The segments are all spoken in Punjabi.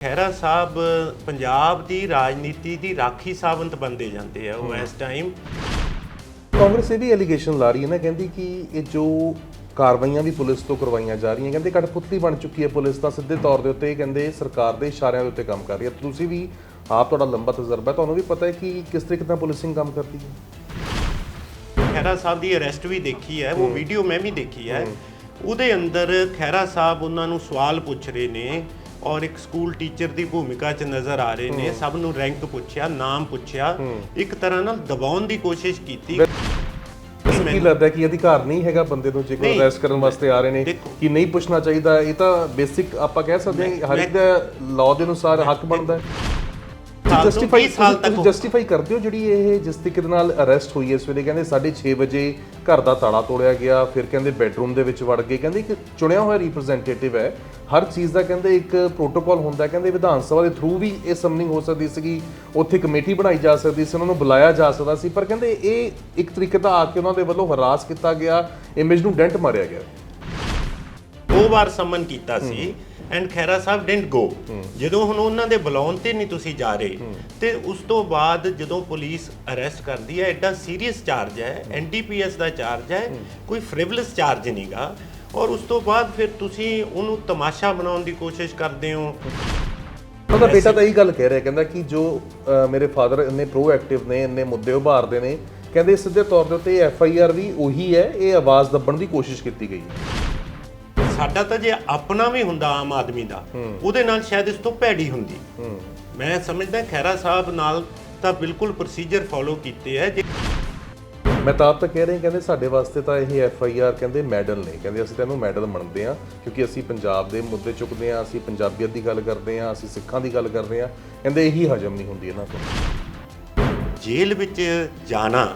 ਖਹਿਰਾ ਸਾਹਿਬ ਪੰਜਾਬ ਦੀ ਰਾਜਨੀਤੀ ਦੀ ਰਾਖੀ ਸਾਵੰਤ ਬਣਦੇ ਜਾਂਦੇ ਆ ਉਹ ਇਸ ਟਾਈਮ। ਕਾਂਗਰਸ ਇਹ ਵੀ ਐਲੀਗੇਸ਼ਨ ਲਾ ਰਹੀ ਹੈ ਨਾ, ਕਹਿੰਦੀ ਕਿ ਇਹ ਜੋ ਕਾਰਵਾਈਆਂ ਵੀ ਪੁਲਿਸ ਤੋਂ ਕਰਵਾਈਆਂ ਜਾ ਰਹੀਆਂ, ਕਹਿੰਦੇ ਕਠਪੁਤਲੀ ਬਣ ਚੁੱਕੀ ਹੈ ਪੁਲਿਸ ਤਾਂ ਸਿੱਧੇ ਤੌਰ ਦੇ ਉੱਤੇ ਕਹਿੰਦੇ ਸਰਕਾਰ ਦੇ ਇਸ਼ਾਰਿਆਂ ਦੇ ਉੱਤੇ ਕੰਮ ਕਰ ਰਹੀ ਹੈ। ਤੁਸੀਂ ਵੀ ਆਪ ਤੁਹਾਡਾ ਲੰਬਾ ਤਜਰਬਾ, ਤੁਹਾਨੂੰ ਵੀ ਪਤਾ ਹੈ ਕਿ ਕਿਸ ਤਰੀਕੇ ਨਾਲ ਪੁਲਿਸਿੰਗ ਕੰਮ ਕਰਦੀ ਹੈ। ਖਹਿਰਾ ਸਾਹਿਬ ਦੀ ਅਰੈਸਟ ਵੀ ਦੇਖੀ ਹੈ, ਉਹ ਵੀਡੀਓ ਮੈਂ ਵੀ ਦੇਖੀ ਹੈ। ਉਹਦੇ ਅੰਦਰ ਖਹਿਰਾ ਸਾਹਿਬ ਉਹਨਾਂ ਨੂੰ ਸਵਾਲ ਪੁੱਛ ਰਹੇ ਨੇ ਔਰ ਇੱਕ ਸਕੂਲ ਟੀਚਰ ਦੀ ਭੂਮਿਕਾ 'ਚ ਨਜ਼ਰ ਆ ਰਹੇ ਨੇ। ਸਭ ਨੂੰ ਰੈਂਕ ਪੁੱਛਿਆ, ਨਾਮ ਪੁੱਛਿਆ, ਇੱਕ ਤਰ੍ਹਾਂ ਨਾਲ ਦਬਾਉਣ ਦੀ ਕੋਸ਼ਿਸ਼ ਕੀਤੀ। ਕੀ ਲੱਗਦਾ ਕਿ ਅਧਿਕਾਰ ਨਹੀਂ ਹੈਗਾ ਬੰਦੇ ਨੂੰ ਜੇ ਕੋਈ ਅਰੈਸਟ ਕਰਨ ਵਾਸਤੇ ਆ ਰਹੇ ਨੇ ਕਿ ਨਹੀਂ ਪੁੱਛਣਾ ਚਾਹੀਦਾ? ਇਹ ਤਾਂ ਬੇਸਿਕ ਆਪਾਂ ਕਹਿ ਸਕਦੇ ਹਾਂ ਹਰ ਇੱਕ ਦਾ ਲਾਅ ਦੇ ਅਨੁਸਾਰ ਹੱਕ ਬਣਦਾ ਹੈ। ਜਸਟੀਫਾਈ ਕਰਦੇ ਹੋ ਜਿਹੜੀ ਇਹ ਜਿਸ ਤਰੀਕੇ ਨਾਲ ਅਰੈਸਟ ਹੋਈ ਹੈ ਇਸ ਵੇਲੇ, ਕਹਿੰਦੇ 6:30 ਵਜੇ ਘਰ ਦਾ ਤਾਲਾ ਤੋੜਿਆ ਗਿਆ, ਫਿਰ ਕਹਿੰਦੇ ਬੈਡਰੂਮ ਦੇ ਵਿੱਚ ਵੜ ਗਏ, ਕਹਿੰਦੇ ਇੱਕ ਚੁਣਿਆ ਹੋਇਆ ਰਿਪਰੈਜ਼ੈਂਟੇਟਿਵ ਹੈ, ਹਰ ਚੀਜ਼ ਦਾ ਕਹਿੰਦੇ ਇੱਕ ਪ੍ਰੋਟੋਕਾਲ ਹੁੰਦਾ, ਕਹਿੰਦੇ ਵਿਧਾਨ ਸਭਾ ਦੇ ਥਰੂ ਵੀ ਇਹ ਸਮਨਿੰਗ ਹੋ ਸਕਦੀ ਸੀਗੀ, ਉੱਥੇ ਕਮੇਟੀ ਬਣਾਈ ਜਾ ਸਕਦੀ ਸੀ, ਉਹਨਾਂ ਨੂੰ ਬੁਲਾਇਆ ਜਾ ਸਕਦਾ ਸੀ, ਪਰ ਕਹਿੰਦੇ ਇਹ ਇੱਕ ਤਰੀਕੇ ਦਾ ਆ ਕੇ ਉਹਨਾਂ ਦੇ ਵੱਲੋਂ ਹਰਾਸ ਕੀਤਾ ਗਿਆ, ਇਮੇਜ ਨੂੰ ਡੈਂਟ ਮਾਰਿਆ ਗਿਆ। 2 ਵਾਰ ਸਮਨ ਕੀਤਾ ਸੀ ਐਂਡ ਖਹਿਰਾ ਸਾਹਿਬ ਡਿਡਨਟ ਗੋ। ਜਦੋਂ ਹੁਣ ਉਹਨਾਂ ਦੇ ਬੁਲਾਉਣ ਤੇ ਨਹੀਂ ਤੁਸੀਂ ਜਾ ਰਹੇ ਤੇ ਉਸ ਤੋਂ ਬਾਅਦ ਜਦੋਂ ਪੁਲਿਸ ਅਰੈਸਟ ਕਰਦੀ ਹੈ, ਐਡਾ ਸੀਰੀਅਸ ਚਾਰਜ ਹੈ, ਐਨਡੀਪੀਐਸ ਦਾ ਚਾਰਜ ਹੈ, ਕੋਈ ਫ੍ਰਿਵਲਸ ਚਾਰਜ ਨਹੀਂਗਾ, ਔਰ ਉਸ ਤੋਂ ਬਾਅਦ ਫਿਰ ਤੁਸੀਂ ਉਹਨੂੰ ਤਮਾਸ਼ਾ ਬਣਾਉਣ ਦੀ ਕੋਸ਼ਿਸ਼ ਕਰਦੇ ਹੋ। ਉਹਦਾ ਬੇਟਾ ਤਾਂ ਇਹੀ ਗੱਲ ਕਹਿ ਰਿਹਾ, ਕਹਿੰਦਾ ਕਿ ਜੋ ਮੇਰੇ ਫਾਦਰ ਇੰਨੇ ਪ੍ਰੋਐਕਟਿਵ ਨੇ, ਇੰਨੇ ਮੁੱਦੇ ਉਭਾਰਦੇ ਨੇ, ਕਹਿੰਦੇ ਸਿੱਧੇ ਤੌਰ ਦੇ ਉੱਤੇ FIR ਵੀ ਉਹੀ ਹੈ, ਇਹ ਆਵਾਜ਼ ਦੱਬਣ ਦੀ ਕੋਸ਼ਿਸ਼ ਕੀਤੀ ਗਈ ਹੈ। ਸਾਡਾ ਤਾਂ ਜੇ ਆਪਣਾ ਵੀ ਹੁੰਦਾ ਆਮ ਆਦਮੀ ਦਾ, ਉਹਦੇ ਨਾਲ ਸ਼ਾਇਦ ਇਸ ਤੋਂ ਭੈੜੀ ਹੁੰਦੀ। ਮੈਂ ਸਮਝਦਾ ਖਹਿਰਾ ਸਾਹਿਬ ਨਾਲ ਤਾਂ ਬਿਲਕੁਲ ਪ੍ਰੋਸੀਜਰ ਫੋਲੋ ਕੀਤੇ ਹੈ। ਮੈਂ ਤਾਂ ਆਪ ਤਾਂ ਕਹਿ ਰਹੇ, ਕਹਿੰਦੇ ਸਾਡੇ ਵਾਸਤੇ ਤਾਂ ਇਹ FIR ਕਹਿੰਦੇ ਮੈਡਲ ਨੇ, ਕਹਿੰਦੇ ਅਸੀਂ ਤੈਨੂੰ ਮੈਡਲ ਮੰਨਦੇ ਹਾਂ ਕਿਉਂਕਿ ਅਸੀਂ ਪੰਜਾਬ ਦੇ ਮੁੱਦੇ ਚੁੱਕਦੇ ਹਾਂ, ਅਸੀਂ ਪੰਜਾਬੀਅਤ ਦੀ ਗੱਲ ਕਰਦੇ ਹਾਂ, ਅਸੀਂ ਸਿੱਖਾਂ ਦੀ ਗੱਲ ਕਰਦੇ ਹਾਂ, ਕਹਿੰਦੇ ਇਹੀ ਹਜਮ ਨਹੀਂ ਹੁੰਦੀ ਇਹਨਾਂ ਤੋਂ। ਜੇਲ੍ਹ ਵਿੱਚ ਜਾਣਾ,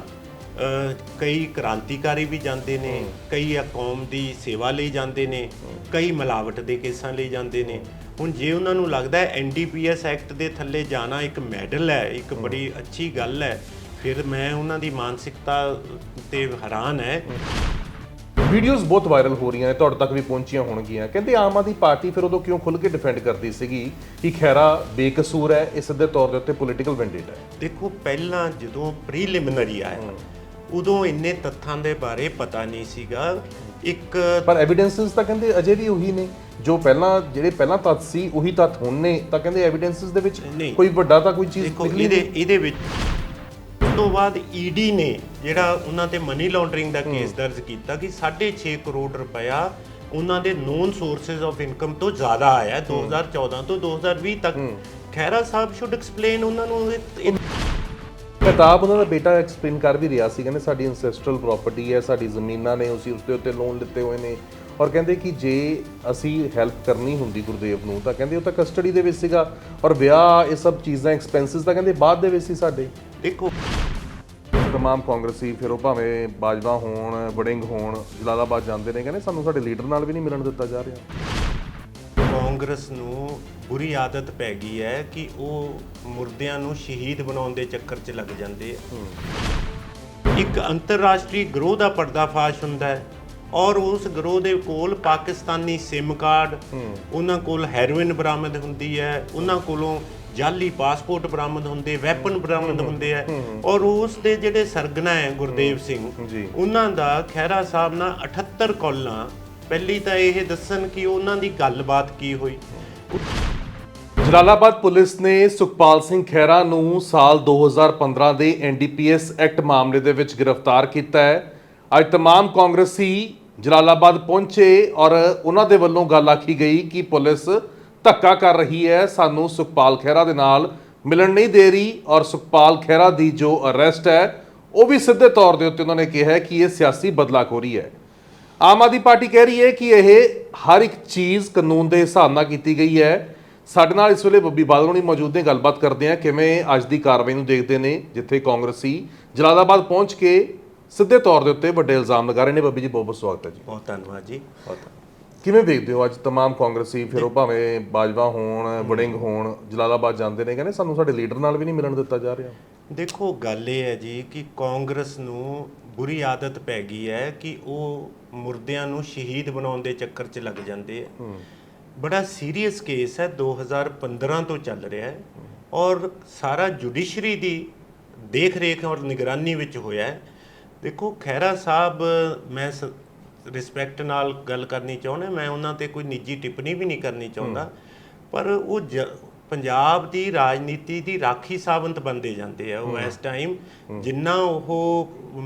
ਕਈ ਕ੍ਰਾਂਤੀਕਾਰੀ ਵੀ ਜਾਂਦੇ ਨੇ, ਕਈ ਕੌਮ ਦੀ ਸੇਵਾ ਲਈ ਜਾਂਦੇ ਨੇ, ਕਈ ਮਿਲਾਵਟ ਦੇ ਕੇਸਾਂ ਲਈ ਜਾਂਦੇ ਨੇ। ਹੁਣ ਜੇ ਉਹਨਾਂ ਨੂੰ ਲੱਗਦਾ ਹੈ NDPS ਐਕਟ ਦੇ ਥੱਲੇ ਜਾਣਾ ਇੱਕ ਮੈਡਲ ਹੈ, ਇੱਕ ਬੜੀ ਅੱਛੀ ਗੱਲ ਹੈ, ਫਿਰ ਮੈਂ ਉਹਨਾਂ ਦੀ ਮਾਨਸਿਕਤਾ ਤੇ ਹੈਰਾਨ ਹੈ। ਵੀਡੀਓਜ਼ ਬਹੁਤ ਵਾਇਰਲ ਹੋ ਰਹੀਆਂ ਨੇ, ਤੁਹਾਡੇ ਤੱਕ ਵੀ ਪਹੁੰਚੀਆਂ ਹੋਣਗੀਆਂ, ਕਹਿੰਦੇ ਆਮ ਆਦਮੀ ਪਾਰਟੀ ਫਿਰ ਉਦੋਂ ਕਿਉਂ ਖੁੱਲ੍ਹ ਕੇ ਡਿਫੈਂਡ ਕਰਦੀ ਸੀਗੀ ਕਿ ਖਹਿਰਾ ਬੇਕਸੂਰ ਹੈ, ਇਹ ਸਿੱਧੇ ਤੌਰ ਦੇ ਉੱਤੇ ਪੋਲੀਟੀਕਲ ਵੈਂਡੇਟ ਹੈ। ਦੇਖੋ, ਪਹਿਲਾਂ ਜਦੋਂ ਪ੍ਰੀਲਿਮਿਨਰੀ ਆਇਆ ਉਦੋਂ ਇੰਨੇ ਤੱਥਾਂ ਦੇ ਬਾਰੇ ਪਤਾ ਨਹੀਂ ਸੀਗਾ। ਪਰ ਐਵੀਡੈਂਸਸ ਤਾਂ ਕਹਿੰਦੇ ਅਜੇ ਵੀ ਉਹੀ ਨੇ ਜੋ ਜਿਹੜੇ ਪਹਿਲਾਂ ਤੱਥ ਸੀ, ਉਹੀ ਤੱਥ ਹੁਣ ਨੇ, ਤਾਂ ਕਹਿੰਦੇ ਐਵੀਡੈਂਸਸ ਦੇ ਵਿੱਚ ਕੋਈ ਵੱਡਾ ਤਾਂ ਕੋਈ ਚੀਜ਼ ਨਿਕਲੀ ਨਹੀਂ। ਇਹਦੇ ਵਿੱਚ ਉਸ ਤੋਂ ਬਾਅਦ ED ਨੇ ਜਿਹੜਾ ਉਹਨਾਂ ਤੇ ਮਨੀ ਲਾਂਡਰਿੰਗ ਦਾ ਕੇਸ ਦਰਜ ਕੀਤਾ ਕਿ 6.5 ਕਰੋੜ ਰੁਪਇਆ ਉਹਨਾਂ ਦੇ ਨੋਨ ਸੋਰਸਸ ਆਫ ਇਨਕਮ ਤੋਂ ਜ਼ਿਆਦਾ ਆਇਆ 2014 ਤੋਂ 2020 ਤੱਕ। ਖਹਿਰਾ ਸਾਹਿਬ ਸ਼ੁੱਡ ਐਕਸਪਲੇਨ ਉਹਨਾਂ ਨੂੰ। ਕਿਤਾਬ ਉਹਨਾਂ ਦਾ ਬੇਟਾ ਐਕਸਪਲੇਨ ਕਰ ਵੀ ਰਿਹਾ ਸੀ, ਕਹਿੰਦੇ ਸਾਡੀ ਐਂਸੈਸਟਰਲ ਪ੍ਰਾਪਰਟੀ ਹੈ, ਸਾਡੀ ਜ਼ਮੀਨਾਂ ਨੇ, ਅਸੀਂ ਉਸ ਦੇ ਉੱਤੇ ਲੋਨ ਲਿੱਤੇ ਹੋਏ ਨੇ, ਔਰ ਕਹਿੰਦੇ ਕਿ ਜੇ ਅਸੀਂ ਹੈਲਪ ਕਰਨੀ ਹੁੰਦੀ ਗੁਰਦੇਵ ਨੂੰ ਤਾਂ ਕਹਿੰਦੇ ਉਹ ਤਾਂ ਕਸਟਡੀ ਦੇ ਵਿੱਚ ਸੀਗਾ, ਔਰ ਵਿਆਹ ਇਹ ਸਭ ਚੀਜ਼ਾਂ ਐਕਸਪੈਂਸਿਸ ਤਾਂ ਕਹਿੰਦੇ ਬਾਅਦ ਦੇ ਵਿੱਚ ਸੀ ਸਾਡੇ। ਦੇਖੋ, ਤਮਾਮ ਕਾਂਗਰਸੀ ਫਿਰ ਉਹ ਭਾਵੇਂ ਬਾਜਵਾ ਹੋਣ, ਵੜਿੰਗ ਹੋਣ, ਜਲਾਲਾਬਾਦ ਜਾਂਦੇ ਨੇ, ਕਹਿੰਦੇ ਸਾਨੂੰ ਸਾਡੇ ਲੀਡਰ ਨਾਲ ਵੀ ਨਹੀਂ ਮਿਲਣ ਦਿੱਤਾ ਜਾ ਰਿਹਾ। ਕਾਂਗਰਸ ਨੂੰ ਬੁਰੀ ਆਦਤ ਪੈ ਗਈ ਹੈ ਕਿ ਉਹ ਮੁਰਦਿਆਂ ਨੂੰ ਸ਼ਹੀਦ ਬਣਾਉਣ ਦੇ ਚੱਕਰ 'ਚ ਲੱਗ ਜਾਂਦੇ ਆ। ਇੱਕ ਅੰਤਰਰਾਸ਼ਟਰੀ ਗਰੋਹ ਦਾ ਪਰਦਾਫਾਸ਼ ਹੁੰਦਾ ਹੈ ਔਰ ਉਸ ਗਰੋਹ ਦੇ ਕੋਲ ਪਾਕਿਸਤਾਨੀ ਸਿਮ ਕਾਰਡ, ਉਹਨਾਂ ਕੋਲ ਹੈਰੋਇਨ ਬਰਾਮਦ ਹੁੰਦੀ ਹੈ, ਉਹਨਾਂ ਕੋਲੋਂ ਜਾਲੀ ਪਾਸਪੋਰਟ ਬਰਾਮਦ ਹੁੰਦੇ, ਵੈਪਨ ਬਰਾਮਦ ਹੁੰਦੇ ਆ, ਔਰ ਉਸ ਦੇ ਜਿਹੜੇ ਸਰਗਨਾ ਹੈ ਗੁਰਦੇਵ ਸਿੰਘ, ਉਹਨਾਂ ਦਾ ਖਹਿਰਾ ਸਾਹਿਬ ਨਾਲ 78 ਕਾਲਾਂ। ਪਹਿਲੀ ਤਾਂ ਇਹ ਦੱਸਣ ਕਿ ਉਹਨਾਂ ਦੀ ਗੱਲਬਾਤ ਕੀ ਹੋਈ। ਜਲਾਲਾਬਾਦ ਪੁਲਿਸ ਨੇ ਸੁਖਪਾਲ ਸਿੰਘ ਖਹਿਰਾ ਨੂੰ ਸਾਲ 2015 ਦੇ NDPS ਐਕਟ ਮਾਮਲੇ ਦੇ ਵਿੱਚ ਗ੍ਰਿਫਤਾਰ ਕੀਤਾ ਹੈ। ਅੱਜ तमाम ਕਾਂਗਰਸੀ ਜਲਾਲਾਬਾਦ ਪਹੁੰਚੇ ਔਰ ਉਹਨਾਂ ਦੇ ਵੱਲੋਂ ਗੱਲ ਆਖੀ ਗਈ ਕਿ ਪੁਲਿਸ ਧੱਕਾ ਕਰ ਰਹੀ ਹੈ, ਸਾਨੂੰ ਸੁਖਪਾਲ ਖਹਿਰਾ ਦੇ ਨਾਲ ਮਿਲਣ ਨਹੀਂ ਦੇ ਰਹੀ, ਔਰ ਸੁਖਪਾਲ ਖਹਿਰਾ ਦੀ ਜੋ ਅਰੈਸਟ ਹੈ ਉਹ ਵੀ ਸਿੱਧੇ ਤੌਰ ਦੇ ਉੱਤੇ ਉਹਨਾਂ ਨੇ ਕਿਹਾ ਕਿ ਇਹ ਸਿਆਸੀ ਬਦਲਾਖੋਰੀ ਹੈ। ਆਮ ਆਦਮੀ ਪਾਰਟੀ ਕਹਿ ਰਹੀ ਹੈ ਕਿ ਇਹ ਹਰ ਇੱਕ ਚੀਜ਼ ਕਾਨੂੰਨ ਦੇ ਹਿਸਾਬ ਨਾਲ ਕੀਤੀ ਗਈ ਹੈ। ਸਾਡੇ ਨਾਲ ਇਸ ਵੇਲੇ ਬੱਬੀ ਬਾਦਲ ਹੋਣੀ ਮੌਜੂਦ ਨੇ, ਗੱਲਬਾਤ ਕਰਦੇ ਆ ਕਿਵੇਂ ਅੱਜ ਦੀ ਕਾਰਵਾਈ ਨੂੰ ਦੇਖਦੇ ਨੇ, ਜਿੱਥੇ ਕਾਂਗਰਸੀ ਜਲਾਲਾਬਾਦ ਪਹੁੰਚ ਕੇ ਸਿੱਧੇ ਤੌਰ ਦੇ ਉੱਤੇ ਵੱਡੇ ਇਲਜ਼ਾਮ ਲਗਾ ਰਹੇ ਨੇ। ਬੱਬੀ ਜੀ, ਬਹੁਤ ਬਹੁਤ ਸਵਾਗਤ ਹੈ ਜੀ। ਬਹੁਤ ਧੰਨਵਾਦ ਜੀ। ਕਿਵੇਂ ਵੇਖਦੇ ਹੋ ਅੱਜ तमाम ਕਾਂਗਰਸੀ ਫਿਰ ਉਹ ਭਾਵੇਂ ਬਾਜਵਾ ਹੋਣ, ਵੜਿੰਗ ਹੋਣ, ਜਲਾਲਾਬਾਦ ਜਾਂਦੇ ਨੇ, ਕਹਿੰਦੇ ਸਾਨੂੰ ਸਾਡੇ ਲੀਡਰ ਨਾਲ ਵੀ ਨਹੀਂ ਮਿਲਣ ਦਿੱਤਾ ਜਾ ਰਿਹਾ। ਦੇਖੋ, ਗੱਲ ਇਹ ਹੈ ਜੀ ਕਿ ਕਾਂਗਰਸ ਨੂੰ ਬੁਰੀ ਆਦਤ ਪੈ ਗਈ ਹੈ ਕਿ ਉਹ ਮੁਰਦਿਆਂ ਨੂੰ ਸ਼ਹੀਦ ਬਣਾਉਣ ਦੇ ਚੱਕਰ 'ਚ ਲੱਗ ਜਾਂਦੇ ਆ। ਬੜਾ ਸੀਰੀਅਸ ਕੇਸ ਹੈ, 2015 ਤੋਂ ਚੱਲ ਰਿਹਾ ਹੈ ਔਰ ਸਾਰਾ ਜੁਡੀਸ਼ਰੀ ਦੀ ਦੇਖ ਰੇਖ ਔਰ ਨਿਗਰਾਨੀ ਵਿੱਚ ਹੋਇਆ ਹੈ। ਦੇਖੋ ਖਹਿਰਾ ਸਾਹਿਬ, ਮੈਂ ਰਿਸਪੈਕਟ ਨਾਲ ਗੱਲ ਕਰਨੀ ਚਾਹੁੰਦਾ, ਮੈਂ ਉਹਨਾਂ ਤੇ ਕੋਈ ਨਿੱਜੀ ਟਿੱਪਣੀ ਵੀ ਨਹੀਂ ਕਰਨੀ ਚਾਹੁੰਦਾ, ਪਰ ਉਹ ਪੰਜਾਬ ਦੀ ਰਾਜਨੀਤੀ ਦੀ ਰਾਖੀ ਸਾਵੰਤ ਬਣਦੇ ਜਾਂਦੇ ਆ ਉਹ ਇਸ ਟਾਈਮ, ਜਿੰਨਾ ਉਹ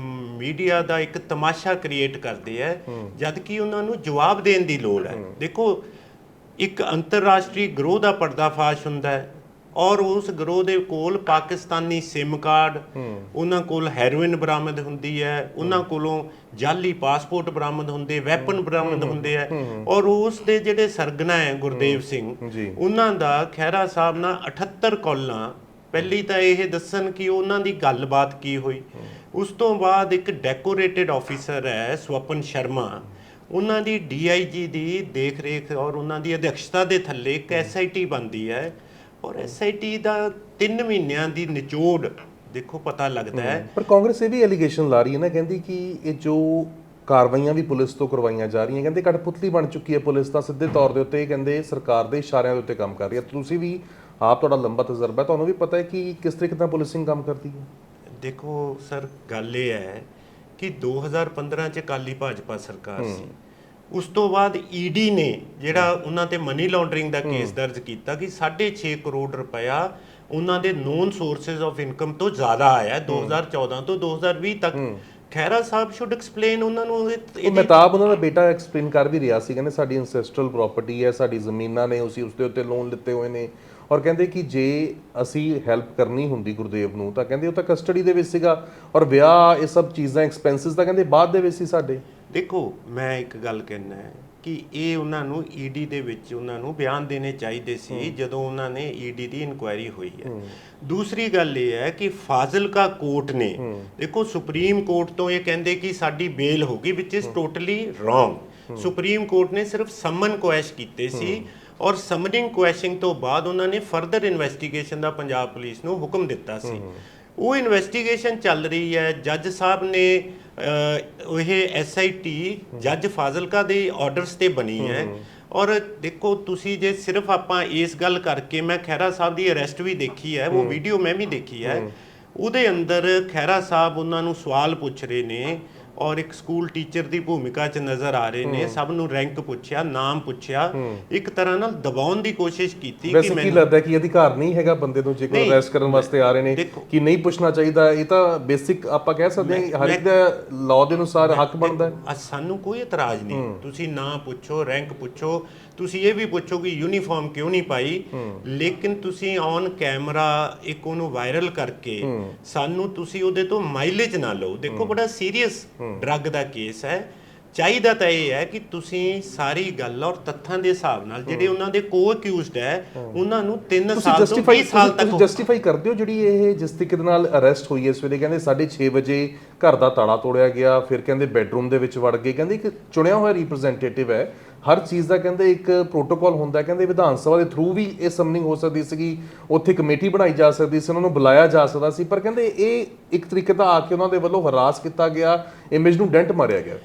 ਮੀਡੀਆ ਦਾ ਇੱਕ ਤਮਾਸ਼ਾ ਕ੍ਰੀਏਟ ਕਰਦੇ ਆ, ਜਦ ਕਿ ਉਹਨਾਂ ਨੂੰ ਜਵਾਬ ਦੇਣ ਦੀ ਲੋੜ ਹੈ। ਦੇਖੋ ਇੱਕ ਅੰਤਰਰਾਸ਼ਟਰੀ ਗਰੋਹ ਦਾ ਪਰਦਾਫਾਸ਼ ਹੁੰਦਾ ਹੈ ਔਰ ਉਸ ਗਰੋਹ ਦੇ ਕੋਲ ਪਾਕਿਸਤਾਨੀ ਸਿਮ ਕਾਰਡ, ਉਹਨਾਂ ਕੋਲ ਹੈਰੋਇਨ ਬਰਾਮਦ ਹੁੰਦੀ ਹੈ, ਉਹਨਾਂ ਕੋਲੋਂ ਜਾਲੀ ਪਾਸਪੋਰਟ ਬਰਾਮਦ ਹੁੰਦੇ, ਵੈਪਨ ਬਰਾਮਦ ਹੁੰਦੇ ਆ, ਔਰ ਉਸ ਦੇ ਜਿਹੜੇ ਸਰਗਨਾ ਹੈ ਗੁਰਦੇਵ ਸਿੰਘ, ਉਹਨਾਂ ਦਾ ਖਹਿਰਾ ਸਾਹਿਬ ਨਾਲ 78 ਕਾਲਾਂ। ਪਹਿਲੀ ਤਾਂ ਇਹ ਦੱਸਣ ਕਿ ਉਹਨਾਂ ਦੀ ਗੱਲਬਾਤ ਕੀ ਹੋਈ। ਉਸ ਤੋਂ ਬਾਅਦ ਇੱਕ ਡੈਕੋਰੇਟਡ ਆਫੀਸਰ ਹੈ ਸਵਪਨ ਸ਼ਰਮਾ, ਉਹਨਾਂ ਦੀ DIG ਦੀ ਦੇਖ ਰੇਖ ਔਰ ਉਹਨਾਂ ਦੀ ਅਧਿਕਸ਼ਤਾ ਦੇ ਥੱਲੇ ਇੱਕ SIT ਬਣਦੀ ਹੈ ਔਰ SIT ਦਾ 3 ਮਹੀਨਿਆਂ ਦੀ ਨਿਚੋੜ ਦੇਖੋ ਪਤਾ ਲੱਗਦਾ ਹੈ। ਪਰ ਕਾਂਗਰਸ ਇਹ ਵੀ ਐਲੀਗੇਸ਼ਨ ਲਾ ਰਹੀ ਹੈ ਨਾ, ਕਹਿੰਦੀ ਕਿ ਇਹ ਜੋ ਕਾਰਵਾਈਆਂ ਵੀ ਪੁਲਿਸ ਤੋਂ ਕਰਵਾਈਆਂ ਜਾ ਰਹੀਆਂ, ਕਹਿੰਦੇ ਕਠਪੁਤਲੀ ਬਣ ਚੁੱਕੀ ਹੈ ਪੁਲਿਸ ਤਾਂ ਸਿੱਧੇ ਤੌਰ ਦੇ ਉੱਤੇ, ਕਹਿੰਦੇ ਸਰਕਾਰ ਦੇ ਇਸ਼ਾਰਿਆਂ ਦੇ ਉੱਤੇ ਕੰਮ ਕਰ ਰਹੀ ਹੈ। ਤੁਸੀਂ ਵੀ ਆਪ, ਤੁਹਾਡਾ ਲੰਬਾ ਤਜਰਬਾ, ਤੁਹਾਨੂੰ ਵੀ ਪਤਾ ਹੈ ਕਿ ਕਿਸ ਤਰੀਕੇ ਨਾਲ ਪੁਲਿਸਿੰਗ ਕੰਮ ਕਰਦੀ ਹੈ। ਦੇਖੋ ਸਰ, ਗੱਲ ਇਹ ਹੈ ਕਿ 2015 ਚ ਅਕਾਲੀ ਭਾਜਪਾ ਸਰਕਾਰ ਸੀ, ਉਸ ਤੋਂ ਬਾਅਦ ED ਨੇ ਜਿਹੜਾ ਉਹਨਾਂ ਤੇ ਮਨੀ ਲਾਂਡਰਿੰਗ ਦਾ ਕੇਸ ਦਰਜ ਕੀਤਾ ਕਿ 6.5 ਕਰੋੜ ਰੁਪਇਆ ਉਹਨਾਂ ਦੇ ਨੋਨ ਸੋਰਸਸ ਆਫ ਇਨਕਮ ਤੋਂ ਜ਼ਿਆਦਾ ਆਇਆ 2014 ਤੋਂ 2020 ਤੱਕ। ਖਹਿਰਾ ਸਾਹਿਬ ਸ਼ੁੱਡ ਐਕਸਪਲੇਨ ਉਹਨਾਂ ਨੂੰ। ਮਹਿਤਾਬ ਉਹਨਾਂ ਦਾ ਬੇਟਾ ਐਕਸਪਲੇਨ ਕਰ ਵੀ ਰਿਹਾ ਸੀ, ਕਹਿੰਦੇ ਸਾਡੀ ਐਂਸੈਸਟਰਲ ਪ੍ਰਾਪਰਟੀ ਹੈ, ਸਾਡੀ ਜ਼ਮੀਨਾਂ ਨੇ, ਅਸੀਂ ਉਸ ਦੇ ਉੱਤੇ ਲੋਨ ਲਿੱਤੇ ਹੋਏ ਨੇ, ਔਰ ਕਹਿੰਦੇ ਕਿ ਜੇ ਅਸੀਂ ਹੈਲਪ ਕਰਨੀ ਹੁੰਦੀ ਗੁਰਦੇਵ ਨੂੰ ਤਾਂ ਕਹਿੰਦੇ ਉਹ ਤਾਂ ਕਸਟਡੀ ਦੇ ਵਿੱਚ ਸੀਗਾ, ਔਰ ਵਿਆਹ ਇਹ ਸਭ ਚੀਜ਼ਾਂ ਐਕਸਪੈਂਸਿਸ ਤਾਂ ਕਹਿੰਦੇ ਬਾਅਦ ਦੇ ਵਿੱਚ ਸੀ ਸਾਡੇ। ਦੇਖੋ ਮੈਂ ਇੱਕ ਗੱਲ ਕਹਿਣਾ ਹੈ ਕਿ ਇਹ ਉਹਨਾਂ ਨੂੰ ED ਦੇ ਵਿੱਚ ਉਹਨਾਂ ਨੂੰ ਬਿਆਨ ਦੇਣੇ ਚਾਹੀਦੇ ਸੀ ਜਦੋਂ ਉਹਨਾਂ ਨੇ ED ਦੀ ਇਨਕੁਆਇਰੀ ਹੋਈ ਹੈ। ਦੂਸਰੀ ਗੱਲ ਇਹ ਹੈ ਕਿ ਫਾਜ਼ਿਲਕਾ ਕੋਰਟ ਨੇ, ਦੇਖੋ ਸੁਪਰੀਮ ਕੋਰਟ ਤੋਂ ਇਹ ਕਹਿੰਦੇ ਕਿ ਸਾਡੀ ਬੇਲ ਹੋ ਗਈ, which is totally wrong. Supreme court ਨੇ ਸਿਰਫ ਸਮਨ ਕੁਐਸ਼ ਕੀਤੇ ਸੀ ਔਰ ਸਮਨਿੰਗ ਕੁਐਸ਼ਿੰਗ ਤੋਂ ਬਾਅਦ ਉਹਨਾਂ ਨੇ ਫਰਦਰ ਇਨਵੈਸਟੀਗੇਸ਼ਨ ਦਾ ਪੰਜਾਬ ਪੁਲਿਸ ਨੂੰ ਹੁਕਮ ਦਿੱਤਾ ਸੀ। ਉਹ ਇਨਵੈਸਟੀਗੇਸ਼ਨ ਚੱਲ ਰਹੀ ਹੈ। ਜੱਜ ਸਾਹਿਬ ਨੇ ਇਹ SIT ਜੱਜ ਫਾਜ਼ਿਲਕਾ ਦੇ ਆਰਡਰਸ ਤੇ ਬਣੀ ਹੈ ਔਰ ਦੇਖੋ ਤੁਸੀਂ ਜੇ ਸਿਰਫ ਆਪਾਂ ਇਸ ਗੱਲ ਕਰਕੇ, ਮੈਂ ਖਹਿਰਾ ਸਾਹਿਬ ਦੀ ਅਰੈਸਟ ਵੀ ਦੇਖੀ ਹੈ, ਉਹ ਵੀਡੀਓ ਮੈਂ ਵੀ ਦੇਖੀ ਹੈ, ਉਹਦੇ ਅੰਦਰ ਖਹਿਰਾ ਸਾਹਿਬ ਉਹਨਾਂ ਨੂੰ ਸਵਾਲ ਪੁੱਛ ਰਹੇ ਨੇ ਔਰ ਇੱਕ ਸਕੂਲ ਟੀਚਰ ਦੀ ਭੂਮਿਕਾ 'ਚ ਨਜ਼ਰ ਆ ਰਹੇ ਨੇ, ਸਭ ਨੂੰ ਰੈਂਕ ਪੁੱਛਿਆ, ਨਾਮ ਪੁੱਛਿਆ, ਇੱਕ ਤਰ੍ਹਾਂ ਨਾਲ ਦਬਾਉਣ ਦੀ ਕੋਸ਼ਿਸ਼ ਕੀਤੀ ਕਿ ਮੈਨੂੰ ਲੱਗਦਾ ਕਿ ਅਧਿਕਾਰ ਨਹੀਂ ਹੈਗਾ ਬੰਦੇ ਨੂੰ ਜੇ ਕੋਈ ਅਰੈਸਟ ਕਰਨ ਵਾਸਤੇ ਆ ਰਹੇ ਨੇ ਕਿ ਨਹੀਂ ਪੁੱਛਣਾ ਚਾਹੀਦਾ। ਇਹ ਤਾਂ ਬੇਸਿਕ ਆਪਾਂ ਕਹਿ ਸਕਦੇ ਹਾਂ ਹਰ ਇੱਕ ਦਾ ਲਾਅ ਦੇ ਅਨੁਸਾਰ ਹੱਕ ਬਣਦਾ ਹੈ। ਸਾਨੂੰ ਕੋਈ ਇਤਰਾਜ਼ ਨਹੀਂ, ਤੁਸੀਂ ਨਾਂ ਪੁੱਛੋ, ਰੈਂਕ ਪੁੱਛੋ, ਤੁਸੀਂ ਇਹ ਵੀ ਪੁੱਛੋ ਕਿ ਯੂਨੀਫਾਰਮ ਕਿਉਂ ਨਹੀਂ ਪਾਈ, ਲੇਕਿਨ ਤੁਸੀਂ ਔਨ ਕੈਮਰਾ ਇੱਕ ਉਹਨੂੰ ਵਾਇਰਲ ਕਰਕੇ ਸਾਨੂੰ ਤੁਸੀਂ ਉਹਦੇ ਤੋਂ ਮਾਈਲੇਜ ਨਾ ਲਓ। ਦੇਖੋ ਬੜਾ ਸੀਰੀਅਸ ਡਰੱਗ ਦਾ ਕੇਸ ਹੈ। ਚਾਹੀਦਾ ਤਾਂ ਇਹ ਹੈ ਕਿ ਤੁਸੀਂ ਸਾਰੀ ਗੱਲ ਔਰ ਤੱਥਾਂ ਦੇ ਹਿਸਾਬ ਨਾਲ ਜਿਹੜੇ ਉਹਨਾਂ ਦੇ ਕੋ-ਅਕਿਊਜ਼ਡ ਹੈ ਉਹਨਾਂ ਨੂੰ 3 ਸਾਲ ਤੋਂ 20 ਸਾਲ ਤੱਕ ਜਸਟੀਫਾਈ ਕਰਦੇ ਹੋ। ਜਿਹੜੀ ਇਹ ਜਿਸ ਤਰੀਕੇ ਦੇ ਨਾਲ ਅਰੈਸਟ ਹੋਈ ਇਸ ਵੇਲੇ, ਕਹਿੰਦੇ 6:30 ਵਜੇ ਘਰ ਦਾ ਤਾਲਾ ਤੋੜਿਆ ਗਿਆ, ਫਿਰ ਕਹਿੰਦੇ ਬੈਡਰੂਮ ਦੇ ਵਿੱਚ ਵੜ ਗਏ, ਕਹਿੰਦੇ ਇੱਕ ਚੁਣਿਆ ਹੋਇਆ ਰਿਪਰੈਜ਼ੈਂਟੇਟਿਵ ਹੈ, ਹਰ ਚੀਜ਼ ਦਾ ਕਹਿੰਦੇ ਇੱਕ ਪ੍ਰੋਟੋਕਾਲ ਹੁੰਦਾ, ਕਹਿੰਦੇ ਵਿਧਾਨ ਸਭਾ ਦੇ ਥਰੂ ਵੀ ਇਹ ਸਮਨਿੰਗ ਹੋ ਸਕਦੀ ਸੀਗੀ, ਉੱਥੇ ਕਮੇਟੀ ਬਣਾਈ ਜਾ ਸਕਦੀ ਸੀ, ਉਹਨਾਂ ਨੂੰ ਬੁਲਾਇਆ ਜਾ ਸਕਦਾ ਸੀ, ਪਰ ਕਹਿੰਦੇ ਇਹ ਇੱਕ ਤਰੀਕੇ ਦਾ ਆ ਕੇ ਉਹਨਾਂ ਦੇ ਵੱਲੋਂ ਹਰਾਸ ਕੀਤਾ ਗਿਆ, ਇਮੇਜ ਨੂੰ ਡੈਂਟ ਮਾਰਿਆ ਗਿਆ।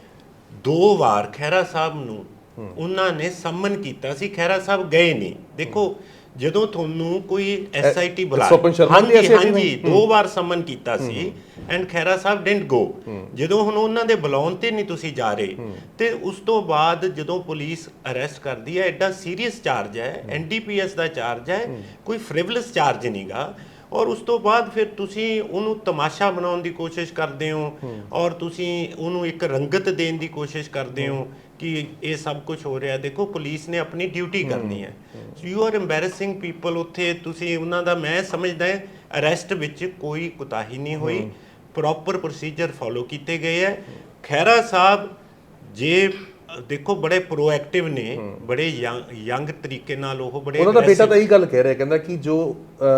2 ਵਾਰ ਖਹਿਰਾ ਸਾਹਿਬ ਨੂੰ ਉਹਨਾਂ ਨੇ ਸਮਨ ਕੀਤਾ ਸੀ, ਖਹਿਰਾ ਸਾਹਿਬ ਗਏ ਨਹੀਂ। ਦੇਖੋ ਜਦੋਂ ਤੁਹਾਨੂੰ ਕੋਈ SIT ਬੁਲਾਏ, ਹਾਂਜੀ 2 ਵਾਰ ਸਮਨ ਕੀਤਾ ਸੀ ਐਂਡ ਖਹਿਰਾ ਸਾਹਿਬ ਡਿਡਨਟ ਗੋ। ਜਦੋਂ ਹੁਣ ਉਹਨਾਂ ਦੇ ਬੁਲਾਉਣ ਤੇ ਨਹੀਂ ਤੁਸੀਂ ਜਾ ਰਹੇ, ਤੇ ਉਸ ਤੋਂ ਬਾਅਦ ਜਦੋਂ ਪੁਲਿਸ ਅਰੈਸਟ ਕਰਦੀ ਹੈ, ਐਡਾ ਸੀਰੀਅਸ ਚਾਰਜ ਹੈ, NDPS ਦਾ ਚਾਰਜ ਹੈ, ਕੋਈ ਫ੍ਰਿਵਲਸ ਚਾਰਜ ਨਹੀਂਗਾ, ਔਰ ਉਸ ਤੋਂ ਬਾਅਦ ਫਿਰ ਤੁਸੀਂ ਉਹਨੂੰ ਤਮਾਸ਼ਾ ਬਣਾਉਣ ਦੀ ਕੋਸ਼ਿਸ਼ ਕਰਦੇ ਹੋ ਔਰ ਤੁਸੀਂ ਉਹਨੂੰ ਇੱਕ ਰੰਗਤ ਦੇਣ ਦੀ ਕੋਸ਼ਿਸ਼ ਕਰਦੇ ਹੋ ਕਿ ਇਹ ਸਭ ਕੁਝ ਹੋ ਰਿਹਾ। ਦੇਖੋ ਪੁਲਿਸ ਨੇ ਆਪਣੀ ਡਿਊਟੀ ਕਰਨੀ ਹੈ। You are embarrassing people. ਉੱਥੇ ਤੁਸੀਂ ਉਹਨਾਂ ਦਾ, ਮੈਂ ਸਮਝਦਾ ਅਰੈਸਟ ਵਿੱਚ ਕੋਈ ਕੁਤਾਹੀ ਨਹੀਂ ਹੋਈ, ਪ੍ਰੋਪਰ ਪ੍ਰੋਸੀਜਰ ਫੋਲੋ ਕੀਤੇ ਗਏ ਹੈ। ਖਹਿਰਾ ਸਾਹਿਬ ਜੇ ਦੇਖੋ ਬੜੇ ਪ੍ਰੋਐਕਟਿਵ ਨੇ, ਬੜੇ ਯੰਗ ਤਰੀਕੇ ਨਾਲ ਉਹ ਬੜੇ, ਉਹਨਾਂ ਦਾ ਬੇਟਾ ਤਾਂ ਇਹੀ ਗੱਲ ਕਹਿ ਰਿਹਾ, ਕਹਿੰਦਾ ਕਿ ਜੋ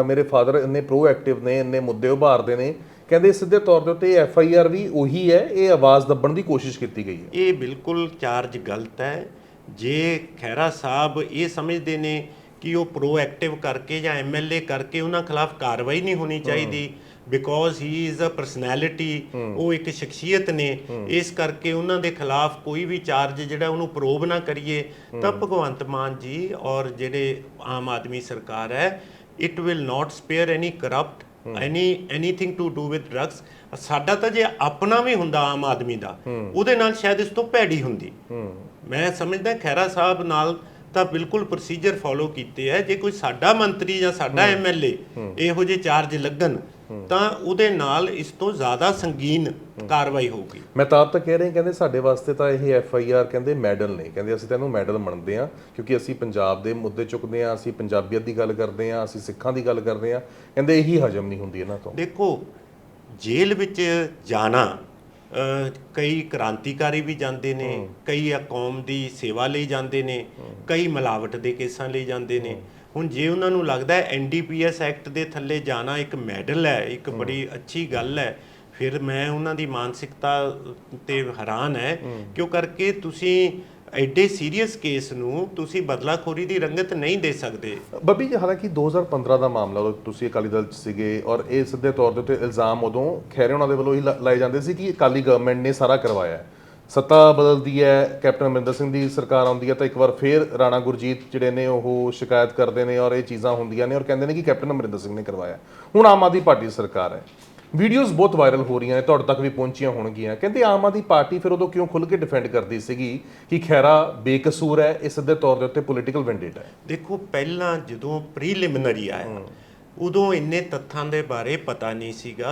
ਮੇਰੇ ਫਾਦਰ ਇੰਨੇ ਪ੍ਰੋਐਕਟਿਵ ਨੇ, ਇੰਨੇ ਮੁੱਦੇ ਉਭਾਰਦੇ ਨੇ, ਕਹਿੰਦੇ ਸਿੱਧੇ ਤੌਰ ਦੇ ਉੱਤੇ FIR ਵੀ ਉਹੀ ਹੈ, ਇਹ ਆਵਾਜ਼ ਦੱਬਣ ਦੀ ਕੋਸ਼ਿਸ਼ ਕੀਤੀ ਗਈ ਹੈ। ਇਹ ਬਿਲਕੁਲ ਚਾਰਜ ਗਲਤ ਹੈ। ਜੇ ਖਹਿਰਾ ਸਾਹਿਬ ਇਹ ਸਮਝਦੇ ਨੇ ਕਿ ਉਹ ਪ੍ਰੋਐਕਟਿਵ ਕਰਕੇ ਜਾਂ ਐਮਐਲਏ ਕਰਕੇ ਉਹਨਾਂ ਖਿਲਾਫ ਕਾਰਵਾਈ ਨਹੀਂ ਹੋਣੀ ਚਾਹੀਦੀ because he is a personality, ਉਹ ਇੱਕ ਸ਼ਖਸੀਅਤ ਨੇ, ਇਸ ਕਰਕੇ ਉਹਨਾਂ ਦੇ ਖਿਲਾਫ ਕੋਈ ਵੀ ਚਾਰਜ ਜਿਹੜਾ ਉਹਨੂੰ ਪ੍ਰੋਬ ਨਾ ਕਰੀਏ। ਤਾਂ ਭਗਵੰਤ ਮਾਨ ਜੀ ਔਰ ਜਿਹੜੇ ਆਮ ਆਦਮੀ ਸਰਕਾਰ ਹੈ, it will not spare any corrupt anything to do with drugs. ਸਾਡਾ ਤਾਂ ਜੇ ਆਪਣਾ ਵੀ ਹੁੰਦਾ ਆਮ ਆਦਮੀ ਦਾ, ਉਹਦੇ ਨਾਲ ਸ਼ਾਇਦ ਇਸ ਤੋਂ ਭੈੜੀ ਹੁੰਦੀ। ਮੈਂ ਸਮਝਦਾ ਖਹਿਰਾ ਸਾਹਿਬ ਨਾਲ ਤਾਂ ਬਿਲਕੁਲ ਪ੍ਰੋਸੀਜਰ ਫੋਲੋ ਕੀਤੇ ਹੈ। ਜੇ ਕੋਈ ਸਾਡਾ ਮੰਤਰੀ ਜਾਂ ਸਾਡਾ ਐਮਐਲਏ ਇਹੋ ਜਿਹੇ ਚਾਰਜ ਲੱਗਣ ਤਾਂ ਉਹਦੇ ਨਾਲ ਇਸ ਤੋਂ ਜ਼ਿਆਦਾ ਸੰਗੀਨ ਕਾਰਵਾਈ ਹੋਊਗੀ। ਮਹਿਤਾਬ ਤਾਂ ਕਹਿ ਰਹੇ ਕਹਿੰਦੇ ਸਾਡੇ ਵਾਸਤੇ ਤਾਂ ਇਹ ਐਫਆਈਆਰ ਕਹਿੰਦੇ ਮੈਡਲ ਨੇ, ਕਹਿੰਦੇ ਅਸੀਂ ਤਾਂ ਇਹਨੂੰ ਮੈਡਲ ਮੰਨਦੇ ਹਾਂ ਕਿਉਂਕਿ ਅਸੀਂ ਪੰਜਾਬ ਦੇ ਮੁੱਦੇ ਚੁੱਕਦੇ ਹਾਂ, ਅਸੀਂ ਪੰਜਾਬੀਅਤ ਦੀ ਗੱਲ ਕਰਦੇ ਹਾਂ, ਅਸੀਂ ਸਿੱਖਾਂ ਦੀ ਗੱਲ ਕਰਦੇ ਹਾਂ, ਕਹਿੰਦੇ ਇਹੀ ਹਜਮ ਨਹੀਂ ਹੁੰਦੀ ਇਹਨਾਂ ਤੋਂ। ਦੇਖੋ ਜੇਲ੍ਹ ਵਿੱਚ ਜਾਣਾ, ਕਈ ਕ੍ਰਾਂਤੀਕਾਰੀ ਵੀ ਜਾਂਦੇ ਨੇ, ਕਈ ਕੌਮ ਦੀ ਸੇਵਾ ਲਈ ਜਾਂਦੇ ਨੇ, ਕਈ ਮਿਲਾਵਟ ਦੇ ਕੇਸਾਂ ਲਈ ਜਾਂਦੇ ਨੇ। ਹੁਣ ਜੇ ਉਹਨਾਂ ਨੂੰ ਲੱਗਦਾ ਐਨਡੀਪੀਐਸ ਐਕਟ ਦੇ ਥੱਲੇ ਜਾਣਾ ਇੱਕ ਮੈਡਲ ਹੈ, ਇੱਕ ਬੜੀ ਅੱਛੀ ਗੱਲ ਹੈ, ਫਿਰ ਮੈਂ ਉਹਨਾਂ ਦੀ ਮਾਨਸਿਕਤਾ ਤੇ ਹੈਰਾਨ ਹੈ। ਕਿਉਂ ਕਰਕੇ ਤੁਸੀਂ ਐਡੇ ਸੀਰੀਅਸ ਕੇਸ ਨੂੰ ਤੁਸੀਂ ਬਦਲਾਖੋਰੀ ਦੀ ਰੰਗਤ ਨਹੀਂ ਦੇ ਸਕਦੇ। ਬੱਬੀ ਜੀ, ਹਾਲਾਂਕਿ 2015 ਦਾ ਮਾਮਲਾ, ਉਦੋਂ ਤੁਸੀਂ ਅਕਾਲੀ ਦਲ 'ਚ ਸੀਗੇ ਔਰ ਇਹ ਸਿੱਧੇ ਤੌਰ ਦੇ ਉੱਤੇ ਇਲਜ਼ਾਮ ਉਦੋਂ ਖੈਰੇ ਉਹਨਾਂ ਦੇ ਵੱਲੋਂ ਹੀ ਲਾਏ ਜਾਂਦੇ ਸੀ ਕਿ ਅਕਾਲੀ ਗਵਰਨਮੈਂਟ ਨੇ ਸਾਰਾ ਕਰਵਾਇਆ। ਸੱਤਾ ਬਦਲਦੀ ਹੈ, ਕੈਪਟਨ ਅਮਰਿੰਦਰ ਸਿੰਘ ਦੀ ਸਰਕਾਰ ਆਉਂਦੀ ਹੈ ਤਾਂ ਇੱਕ ਵਾਰ ਫਿਰ ਰਾਣਾ ਗੁਰਜੀਤ ਜਿਹੜੇ ਨੇ ਉਹ ਸ਼ਿਕਾਇਤ ਕਰਦੇ ਨੇ ਔਰ ਇਹ ਚੀਜ਼ਾਂ ਹੁੰਦੀਆਂ ਨੇ ਔਰ ਕਹਿੰਦੇ ਨੇ ਕਿ ਕੈਪਟਨ ਅਮਰਿੰਦਰ ਸਿੰਘ ਨੇ ਕਰਵਾਇਆ। ਹੁਣ ਆਮ ਆਦਮੀ ਪਾਰਟੀ ਸਰਕਾਰ ਹੈ, ਵੀਡੀਓਜ਼ ਬਹੁਤ ਵਾਇਰਲ ਹੋ ਰਹੀਆਂ ਨੇ, ਤੁਹਾਡੇ ਤੱਕ ਵੀ ਪਹੁੰਚੀਆਂ ਹੋਣਗੀਆਂ। ਕਹਿੰਦੇ ਆਮ ਆਦਮੀ ਪਾਰਟੀ ਫਿਰ ਉਦੋਂ ਕਿਉਂ ਖੁੱਲ੍ਹ ਕੇ ਡਿਫੈਂਡ ਕਰਦੀ ਸੀਗੀ ਕਿ ਖਹਿਰਾ ਬੇਕਸੂਰ ਹੈ, ਇਹ ਸਿੱਧੇ ਤੌਰ ਦੇ ਉੱਤੇ ਪੋਲੀਟੀਕਲ ਵੈਂਡੇਟ ਹੈ। ਦੇਖੋ ਪਹਿਲਾਂ ਜਦੋਂ ਪ੍ਰੀਲਿਮਿਨਰੀ ਆਇਆ ਉਦੋਂ ਇੰਨੇ ਤੱਥਾਂ ਦੇ ਬਾਰੇ ਪਤਾ ਨਹੀਂ ਸੀਗਾ।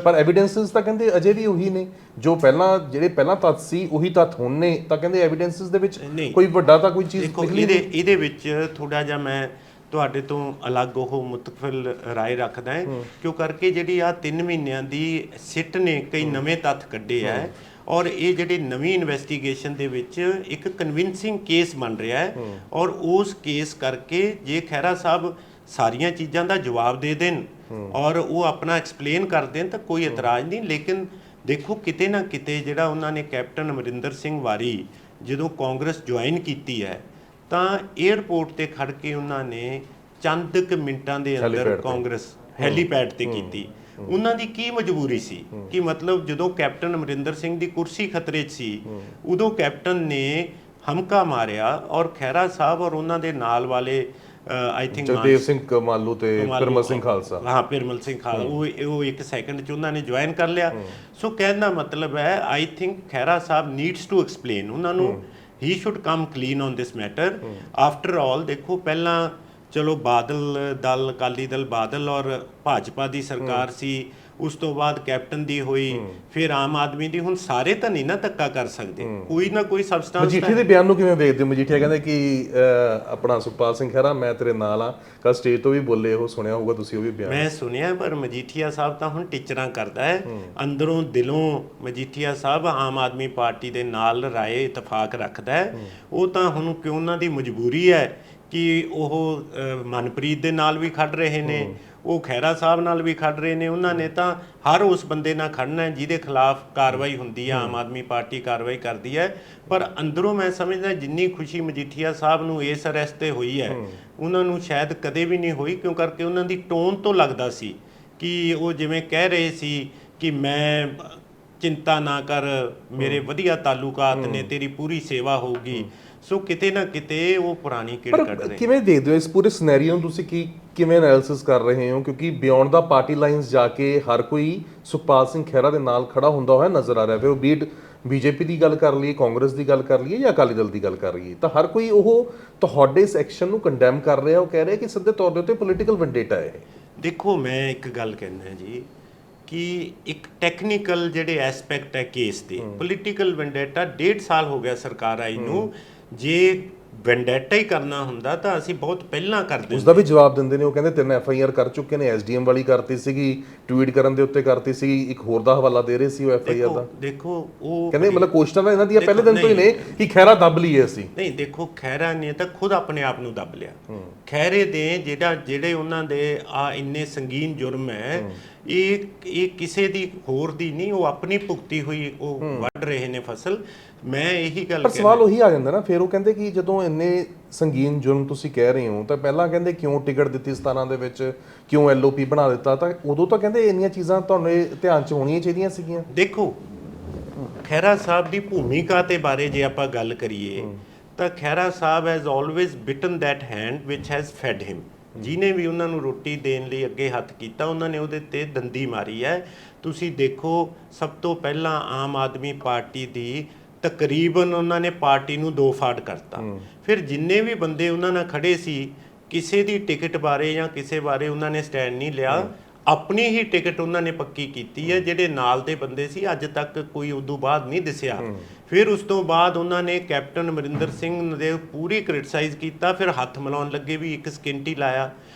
ਪਰ ਐਵੀਡੈਂਸਸ ਤਾਂ ਕਹਿੰਦੇ ਅਜੇ ਵੀ ਉਹੀ ਨੇ ਜੋ ਜਿਹੜੇ ਪਹਿਲਾਂ ਤੱਥ ਸੀ, ਉਹੀ ਤੱਥ ਹੁਣ ਨੇ। ਤਾਂ ਕਹਿੰਦੇ ਐਵੀਡੈਂਸਸ ਦੇ ਵਿੱਚ ਕੋਈ ਵੱਡਾ ਤਾਂ ਕੋਈ ਚੀਜ਼ ਇਹਦੇ ਵਿੱਚ ਥੋੜਾ ਜਿਹਾ ਮੈਂ ਤੁਹਾਡੇ ਤੋਂ ਅਲੱਗ ਉਹ ਮੁਤਫਿਲ ਰਾਏ ਰੱਖਦਾ ਹੈ। ਕਿਉਂ ਕਰਕੇ ਜਿਹੜੀ ਆ 3 ਮਹੀਨਿਆਂ ਦੀ ਸਿੱਟ ਨੇ ਕਈ ਨਵੇਂ ਤੱਥ ਕੱਢੇ ਹੈ ਔਰ ਇਹ ਜਿਹੜੀ ਨਵੀਂ ਇਨਵੈਸਟੀਗੇਸ਼ਨ ਦੇ ਵਿੱਚ ਇੱਕ ਕਨਵਿੰਸਿੰਗ ਕੇਸ ਬਣ ਰਿਹਾ ਹੈ। ਔਰ ਉਸ ਕੇਸ ਕਰਕੇ ਜੇ ਖਹਿਰਾ ਸਾਹਿਬ ਸਾਰੀਆਂ ਚੀਜ਼ਾਂ ਦਾ ਜਵਾਬ ਦੇ ਦੇਣ ਔਰ ਉਹ ਆਪਣਾ ਐਕਸਪਲੇਨ ਕਰ ਦੇਣ ਤਾਂ ਕੋਈ ਇਤਰਾਜ਼ ਨਹੀਂ। ਲੇਕਿਨ ਦੇਖੋ ਕਿਤੇ ਨਾ ਕਿਤੇ ਜਿਹੜਾ ਉਹਨਾਂ ਨੇ ਕੈਪਟਨ ਅਮਰਿੰਦਰ ਸਿੰਘ ਵਾਰੀ ਜਦੋਂ ਕਾਂਗਰਸ ਜੁਆਇਨ ਕੀਤੀ ਹੈ ਤਾਂ 에ਅਰਪੋਰਟ ਤੇ ਖੜ ਕੇ ਉਹਨਾਂ ਨੇ ਚੰਦ ਕੁ ਮਿੰਟਾਂ ਦੇ ਅੰਦਰ ਕਾਂਗਰਸ ਹੈਲੀਪੈਡ ਤੇ ਕੀਤੀ। ਉਹਨਾਂ ਦੀ ਕੀ ਮਜਬੂਰੀ ਸੀ ਕਿ ਮਤਲਬ ਜਦੋਂ ਕੈਪਟਨ ਅਮਰਿੰਦਰ ਸਿੰਘ ਦੀ ਕੁਰਸੀ ਖਤਰੇ 'ਚ ਸੀ ਉਦੋਂ ਕੈਪਟਨ ਨੇ ਹਮਕਾ ਮਾਰਿਆ ਔਰ ਖਹਿਰਾ ਸਾਹਿਬ ਔਰ ਉਹਨਾਂ ਦੇ ਨਾਲ ਵਾਲੇ ਆਈ ਥਿੰਕ ਜਗਦੇਵ ਸਿੰਘ ਕਮਾਲੂ ਤੇ ਪਿਰਮਲ ਸਿੰਘ ਖਾਲਸਾ, ਹਾਂ ਪਿਰਮਲ ਸਿੰਘ ਖਾਲਸਾ, ਉਹ 1 ਸੈਕਿੰਡ 'ਚ ਉਹਨਾਂ ਨੇ ਜੁਆਇਨ ਕਰ ਲਿਆ। ਸੋ ਕਹਿਣ ਦਾ ਮਤਲਬ ਹੈ I think Khaira Sahib needs to explain. ਉਹਨਾਂ ਨੂੰ he should come clean on this matter. After all ਦੇਖੋ ਪਹਿਲਾਂ ਚਲੋ ਬਾਦਲ ਦਲ, ਅਕਾਲੀ ਦਲ ਬਾਦਲ ਔਰ ਭਾਜਪਾ ਦੀ ਸਰਕਾਰ ਸੀ, ਉਸ ਤੋਂ ਬਾਅਦ ਕੈਪਟਨ ਦੀ ਹੋਈ, ਫਿਰ ਆਮ ਆਦਮੀ ਦੀ। ਹੁਣ ਸਾਰੇ ਤਾਂ ਨਹੀਂ ਨਾ ਧੱਕਾ ਕਰ ਸਕਦੇ, ਕੋਈ ਨਾ ਕੋਈ ਸਬਸਟੈਂਸ। ਮਜੀਠੀਆ ਦੇ ਬਿਆਨ ਨੂੰ ਕਿਵੇਂ ਵੇਖਦੇ ਹੋ? ਮਜੀਠੀਆ ਕਹਿੰਦੇ ਕਿ ਆਪਣਾ ਸੁਖਪਾਲ ਸਿੰਘ ਖਹਿਰਾ ਮੈਂ ਤੇਰੇ ਨਾਲ ਆ, ਕੱਲ ਸਟੇਜ ਤੋਂ ਵੀ ਬੋਲੇ, ਉਹ ਸੁਣਿਆ ਹੋਊਗਾ ਤੁਸੀਂ ਉਹ ਵੀ ਬਿਆਨ। ਮੈਂ ਸੁਣਿਆ, ਪਰ ਮਜੀਠੀਆ ਸਾਹਿਬ ਤਾਂ ਹੁਣ ਟੀਚਰਾਂ ਕਰਦਾ ਹੈ, ਅੰਦਰੋਂ ਦਿਲੋਂ ਮਜੀਠੀਆ ਸਾਹਿਬ ਆਮ ਆਦਮੀ ਪਾਰਟੀ ਦੇ ਨਾਲ ਰਾਏ ਇਤਫਾਕ ਰੱਖਦਾ ਹੈ। ਉਹ ਤਾਂ ਹੁਣ ਕਿਉਂ ਉਹਨਾਂ ਦੀ ਮਜਬੂਰੀ ਹੈ ਕਿ ਉਹ ਮਨਪ੍ਰੀਤ ਦੇ ਨਾਲ ਵੀ ਖੜ ਰਹੇ ਨੇ, ਉਹ ਖਹਿਰਾ ਸਾਹਿਬ ਨਾਲ ਵੀ ਖੜ ਰਹੇ ਨੇ। ਉਹਨਾਂ ਨੇ ਤਾਂ ਹਰ ਉਸ ਬੰਦੇ ਨਾਲ ਖੜਨਾ ਹੈ ਜਿਹਦੇ ਖਿਲਾਫ ਕਾਰਵਾਈ ਹੁੰਦੀ ਹੈ, ਆਮ ਆਦਮੀ ਪਾਰਟੀ ਕਾਰਵਾਈ ਕਰਦੀ ਹੈ। ਪਰ ਅੰਦਰੋਂ ਮੈਂ ਸਮਝਦਾ ਜਿੰਨੀ ਖੁਸ਼ੀ ਮਜੀਠੀਆ ਸਾਹਿਬ ਨੂੰ ਇਸ ਅਰੈਸਟ ਤੇ ਹੋਈ ਹੈ ਉਹਨਾਂ ਨੂੰ ਸ਼ਾਇਦ ਕਦੇ ਵੀ ਨਹੀਂ ਹੋਈ। ਕਿਉਂ ਕਰਕੇ ਉਹਨਾਂ ਦੀ ਟੋਨ ਤੋਂ ਲੱਗਦਾ ਸੀ ਕਿ ਉਹ ਜਿਵੇਂ ਕਹਿ ਰਹੇ ਸੀ ਕਿ ਮੈਂ ਚਿੰਤਾ ਨਾ ਕਰ, ਮੇਰੇ ਵਧੀਆ ਤਾਲੁਕਾਤ ਨੇ, ਤੇਰੀ ਪੂਰੀ ਸੇਵਾ ਹੋਊਗੀ। ਸੋ ਕਿਤੇ ਨਾ ਕਿਤੇ ਉਹ ਪੁਰਾਣੀ ਕਿੜ ਕੱਢ ਰਹੇ। ਕਿਵੇਂ ਦੇਖਦੇ ਹੋ ਇਸ ਪੂਰੇ ਸਿਨੈਰੀਓ ਨੂੰ ਤੁਸੀਂ? ਕਿਵੇਂ ਐਨਾਲਿਸਿਸ ਕਰ ਰਹੇ ਹੋ? ਕਿਉਂਕਿ ਬਿਯੋਂਡ ਦਾ ਪਾਰਟੀ ਲਾਈਨਸ ਜਾ ਕੇ ਹਰ ਕੋਈ ਸੁਖਪਾਲ ਸਿੰਘ ਖਹਿਰਾ ਦੇ ਨਾਲ ਖੜਾ ਹੁੰਦਾ ਹੋਇਆ ਨਜ਼ਰ ਆ ਰਿਹਾ। ਫਿਰ ਉਹ ਬੀਟ ਬੀਜੇਪੀ ਦੀ ਗੱਲ ਕਰ ਲਈਏ, ਕਾਂਗਰਸ ਦੀ ਗੱਲ ਕਰ ਲਈਏ ਜਾਂ ਅਕਾਲੀ ਦਲ ਦੀ ਗੱਲ ਕਰ ਲਈਏ, ਤਾਂ ਹਰ ਕੋਈ ਉਹ ਤੁਹਾਡੇ ਇਸ ਐਕਸ਼ਨ ਨੂੰ ਕੰਡੈਮ ਕਰ ਰਿਹਾ। ਉਹ ਕਹਿ ਰਿਹਾ ਕਿ ਸਿੱਧੇ ਤੌਰ ਦੇ ਉੱਤੇ ਪੋਲੀਟੀਕਲ ਵੈਂਡੇਟਾ ਹੈ। ਦੇਖੋ ਮੈਂ ਇੱਕ ਗੱਲ ਕਹਿੰਦਾ ਜੀ ਕਿ ਇੱਕ ਟੈਕਨੀਕਲ ਜਿਹੜੇ ਐਸਪੈਕਟ ਹੈ ਕੇਸ ਦੇ, ਪੋਲੀਟੀਕਲ ਵੈਂਡੇਟਾ 1.5 ਸਾਲ ਹੋ ਗਿਆ ਸਰਕਾਰ ਆਈ ਨੂੰ। ਜੇ ਵੈਂਡੇਟਾ ਹੀ ਕਰਨਾ ਹੁੰਦਾ ਤਾਂ ਅਸੀਂ ਬਹੁਤ ਪਹਿਲਾਂ ਕਰ ਦਿੰਦੇ। ਉਸਦਾ ਵੀ ਜਵਾਬ ਦਿੰਦੇ ਨੇ, ਉਹ ਕਹਿੰਦੇ 3 ਐਫਆਈਆਰ ਕਰ ਚੁੱਕੇ ਨੇ, ਐਸਡੀਐਮ ਵਾਲੀ ਕਰਤੀ ਸੀਗੀ, ਟਵੀਟ ਕਰਨ ਦੇ ਉੱਤੇ ਕਰਤੀ ਸੀਗੀ, ਇੱਕ ਹੋਰ ਦਾ ਹਵਾਲਾ ਦੇ ਰਹੇ ਸੀ ਉਹ ਐਫਆਈਆਰ ਦਾ। ਦੇਖੋ ਉਹ ਕਹਿੰਦੇ ਮਤਲਬ ਕੋਸ਼ਟਾਂ ਦਾ ਇਹਨਾਂ ਦੀਆਂ ਪਹਿਲੇ ਦਿਨ ਤੋਂ ਹੀ ਨੇ ਕਿ ਖਹਿਰਾ ਦੱਬ ਲਈਏ ਅਸੀਂ। ਨਹੀਂ ਦੇਖੋ ਖਹਿਰਾ ਨੇ ਤਾਂ ਖੁਦ ਆਪਣੇ ਆਪ ਨੂੰ ਦੱਬ ਲਿਆ। ਖਹਿਰੇ ਦੇ ਜਿਹੜੇ ਉਹਨਾਂ ਦੇ ਆ ਇੰਨੇ ਸੰਗੀਨ ਜੁਰਮ ਹੈ, ਇਹ ਕਿਸੇ ਦੀ ਹੋਰ ਦੀ ਨਹੀਂ, ਉਹ ਆਪਣੀ ਭੁਗਤੀ ਹੋਈ ਉਹ ਵੱਢ ਰਹੇ ਨੇ ਫਸਲ। ਮੈਂ ਇਹੀ ਗੱਲ ਪਰ ਸਵਾਲ ਉਹੀ ਆ ਜਾਂਦਾ ਨਾ ਫਿਰ, ਉਹ ਕਹਿੰਦੇ ਕਿ ਜਦੋਂ ਇੰਨੇ ਸੰਗੀਨ ਜੁਰਮ ਤੁਸੀਂ ਕਹਿ ਰਹੇ ਹੋ ਤਾਂ ਪਹਿਲਾਂ ਕਹਿੰਦੇ ਕਿਉਂ ਟਿਕਟ ਦਿੱਤੀ 17 ਦੇ ਵਿੱਚ, ਕਿਉਂ ਐਲਓਪੀ ਬਣਾ ਦਿੱਤਾ, ਤਾਂ ਉਦੋਂ ਤਾਂ ਕਹਿੰਦੇ ਇੰਨੀਆਂ ਚੀਜ਼ਾਂ ਤੁਹਾਨੂੰ ਧਿਆਨ 'ਚ ਹੋਣੀਆਂ ਚਾਹੀਦੀਆਂ ਸੀਗੀਆਂ। ਦੇਖੋ ਖਹਿਰਾ ਸਾਹਿਬ ਦੀ ਭੂਮਿਕਾ ਤੇ ਬਾਰੇ ਜੇ ਆਪਾਂ ਗੱਲ ਕਰੀਏ ਤਾਂ Khaira sahib has always bitten that hand which has fed him. ਜਿਹਨੇ ਵੀ ਉਹਨਾਂ ਨੂੰ ਰੋਟੀ ਦੇਣ ਲਈ ਅੱਗੇ ਹੱਥ ਕੀਤਾ ਉਹਨਾਂ ਨੇ ਉਹਦੇ ਤੇ ਦੰਦੀ ਮਾਰੀ ਹੈ। ਤੁਸੀਂ ਦੇਖੋ ਸਭ ਤੋਂ ਪਹਿਲਾਂ ਆਮ ਆਦਮੀ ਪਾਰਟੀ ਦੀ ਤਕਰੀਬਨ ਉਹਨਾਂ ਨੇ ਪਾਰਟੀ ਨੂੰ 2 ਫਾੜ ਕਰਤਾ। ਫਿਰ ਜਿੰਨੇ ਵੀ ਬੰਦੇ ਉਹਨਾਂ ਨਾਲ ਖੜੇ ਸੀ ਕਿਸੇ ਦੀ ਟਿਕਟ ਬਾਰੇ ਜਾਂ ਕਿਸੇ ਬਾਰੇ ਉਹਨਾਂ ਨੇ ਸਟੈਂਡ ਨਹੀਂ ਲਿਆ, ਆਪਣੀ ਹੀ ਟਿਕਟ ਉਹਨਾਂ ਨੇ ਪੱਕੀ ਕੀਤੀ ਹੈ। ਜਿਹੜੇ ਨਾਲ ਦੇ ਬੰਦੇ ਸੀ ਅੱਜ ਤੱਕ ਕੋਈ ਉਦੋਂ ਬਾਅਦ ਨਹੀਂ ਦਿਸਿਆ। ਫਿਰ ਉਸ ਤੋਂ ਬਾਅਦ ਉਹਨਾਂ ਨੇ ਕੈਪਟਨ ਅਮਰਿੰਦਰ ਸਿੰਘ ਦੇ ਪੂਰੀ ਕ੍ਰਿਟਿਸਾਈਜ਼ ਕੀਤਾ, ਫਿਰ ਹੱਥ ਮਿਲਾਉਣ ਲੱਗੇ ਵੀ ਇੱਕ ਸਕਿੰਟ ਹੀ ਲਾਇਆ।